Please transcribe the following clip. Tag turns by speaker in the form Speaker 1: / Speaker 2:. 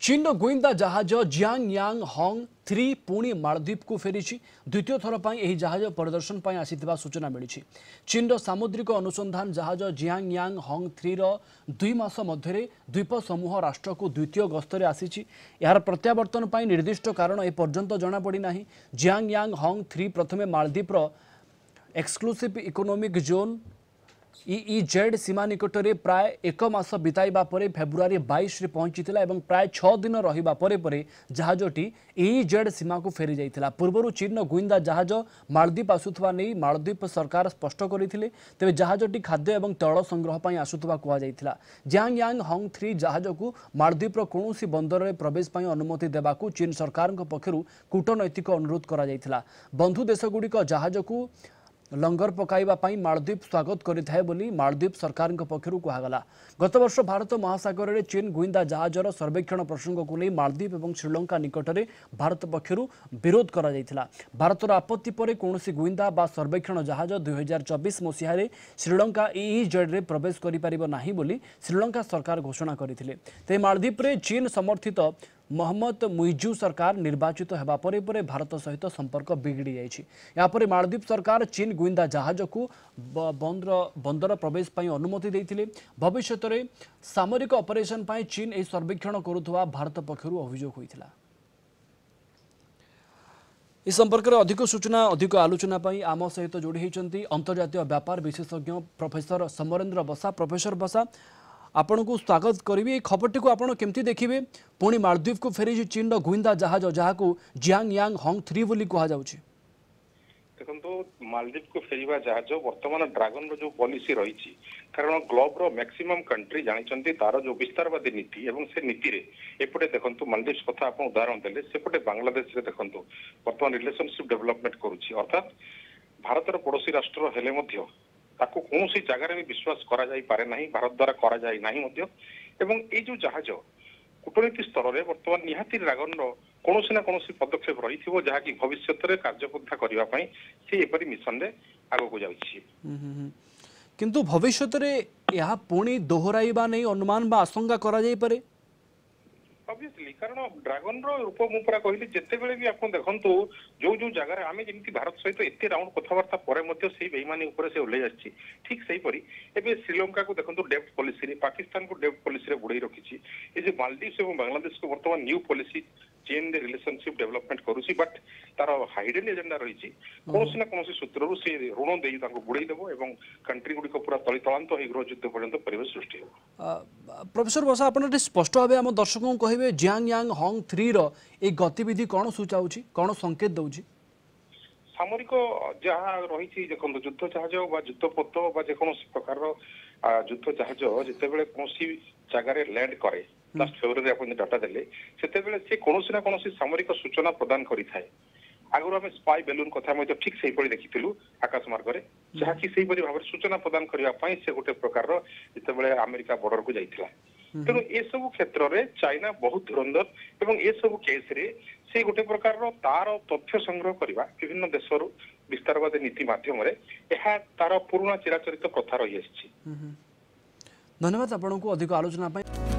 Speaker 1: चीन गुइंदा जहाज जियांग यांग हॉन्ग 3 पुणी मालदीप को फेरी द्वितीय थर पर यह जहाज परिदर्शन पर आसीथिबा सूचना मिली। चीन सामुद्रिक अनुसंधान जहाज जियांग यांग हॉन्ग 3 2 मास मध्य द्वीप समूह राष्ट्र को द्वितीय गस्तर आसी। यार प्रत्यावर्तन पर निर्दिष्ट कारण एपर्यंत जनापड़ना। जियांग यांग हॉन्ग 3 प्रथमे मालदीपर एक्सक्लूसिव इकोनॉमिक जोन EEZ सीमा निकट में प्राय 1 मास बिताइबा परे फेब्रुआरी 22 रे पहुंचीथिला एवं प्राय 6 दिन रहिबा परे जहाजटी EEZ सीमा को फेरी जाइथिला। पूर्वरु चीन गुइंदा जहाज मालदीप आसुथवा नै मालदीप सरकार स्पष्ट करथिले। तेबे जहाजटी खाद्य एवं तैल संग्रह पई आसुथवा कुआ जाइथिला। जियांग यांग हॉन्ग 3 जहाज को मालदीपर कोनोसी बंदर में प्रवेश पई अनुमति देबाकू चीन सरकार पक्षरु कूटनैतिक अनुरोध करा जाइथिला। बंधु देशगुड़िक जहाज को लंगर पकाइबा पई मालदीप स्वागत करिथाय बोली मालदीप सरकार पक्षरु कहागला। गत वर्ष भारत महासागर में चीन गुइंदा जहाजर सर्वेक्षण प्रसंग को नहीं मालदीप और श्रीलंका निकट में भारत पक्षरु विरोध करा जाइथिला। भारतर आपत्ति पर कौनसी गुइंदा बा सर्वेक्षण जहाज 2024 मसीह श्रीलंका EEZ रे प्रवेश करि परिबो नाही बोली श्रीलंका सरकार घोषणा करथिले। ते मालदीप रे चीन समर्थित मोहम्मद मुइजू सरकार निर्वाचित होगा पर भारत सहित संपर्क बिगड़ी जापर मालदीप सरकार चीन गुइंदा जहाज को बंदर प्रवेश पर अनुमति देते। भविष्य में सामरिक ऑपरेशन पर चीन यह सर्वेक्षण करुवा भारत पक्षर अभियोग होता। इस संपर्क में अधिक सूचना अधिक आलोचना आम सहित जोड़ी होती अंतर्जातीय व्यापार विशेषज्ञ प्रोफेसर समरेंद्र बसा। प्रोफेसर बसा आपण को स्वागत करी। खबरटी को आपण केमती देखिए पुणी मालदीप को फेरी चीन गुइंदा जहाज जहाँ को जियांग यांग हॉन्ग 3 बोली कहा जाउछि।
Speaker 2: देखो मालदीप को फेरिबा जहाज वर्तमान ड्रैगन रो जो पॉलिसी रही कारण ग्लोब रो मैक्सिमम कंट्री जानी तार जो विस्तारवादी नीति एवं से नीति रे एपटे देखंतु मालदीप कथा आप उदाहरण देले सेपटे बांग्लादेश रे देखंतु वर्तमान रिलेशनशिप डेवलपमेंट करूछि अर्थात भारतर पड़ोसी राष्ट्र हेले मध्य ताको कोनोसी जगह रे विश्वास करा जाई पारे नाही भारत द्वारा करा जाई नाही मध्य एवं ए जो जहाज कूटनीति स्तर में वर्तमान निहाती ड्रैगन रो कोनोसी ना कोनोसी पदक्षेप रही थिबो जहा कि भविष्य रे कार्यपन्था करिवा पई से एपरि मिशन रे आगो को जाउछि।
Speaker 1: किंतु भविष्य रे यह पुणी दोहराइबा नै अनुमान बा आशंका करा जाई पारे
Speaker 2: ऑब्वियसली कारण ड्रैगन रो रूप मु पूरा कहली जते बेले भी आपन देखंतु जो जो जगह आमे जेमति भारत सहित एते राउंड कथावार्ता परे मध्य सेही बेईमानी ऊपर से उल्ले जाछि ठीक सही परी एबे श्रीलंका को देखंतु डेप्थ पॉलिसी रे पाकिस्तान को डेप्थ पॉलिसी रे बुड़ाई रखिछि ए जे मालदीव्स एवं बांग्लादेश को वर्तमान न्यू पॉलिसी चीन रे रिलेशनशिप डेवलपमेंट करूछि बट तार हाइडन एजेंडा रही कोनोसी ना कोनोसी सूत्ररु से ऋण देई ताको बुड़ाई देबो एवं कंट्री गुडी को पूरा तलितलांत होई गृह युद्ध पर्यंत परिवेश सृष्टि हो।
Speaker 1: प्रोफेसर बसा आपण स्पष्ट भाव आम दर्शकों कहे जियांग यांग हॉन्ग 3 रो ए गतिविधि कौन सूचाउछि कौन संकेत दउछि
Speaker 2: सामरिक जहाँ रही देखो युद्ध जहाज बा युद्धपोत बा जेकोसी प्रकार युद्ध जहाज जितेबाला कौन जगार लैंड करे लास्ट फेब्रुआरी आप डाटा देले से कौन ना कौन सामरिक सूचना प्रदान करें आगुरी आम स्पाई बेलून कथा ठीक से देखी आकाश मार्ग में जहाँकि से भाव सूचना प्रदान करने से गोटे प्रकार जितेबाला अमेरिका बॉर्डर को जाइथिला। तेणु ए सब क्षेत्र में चाइना बहुत धुरंधर एवं ए सब केस रे से गोटे प्रकार तार तथ्य संग्रह करने विभिन्न देश विस्तारवादी नीति माध्यम तार पुराना चिराचरित प्रथा रही।
Speaker 1: धन्यवाद आपको अधिक आलोचना।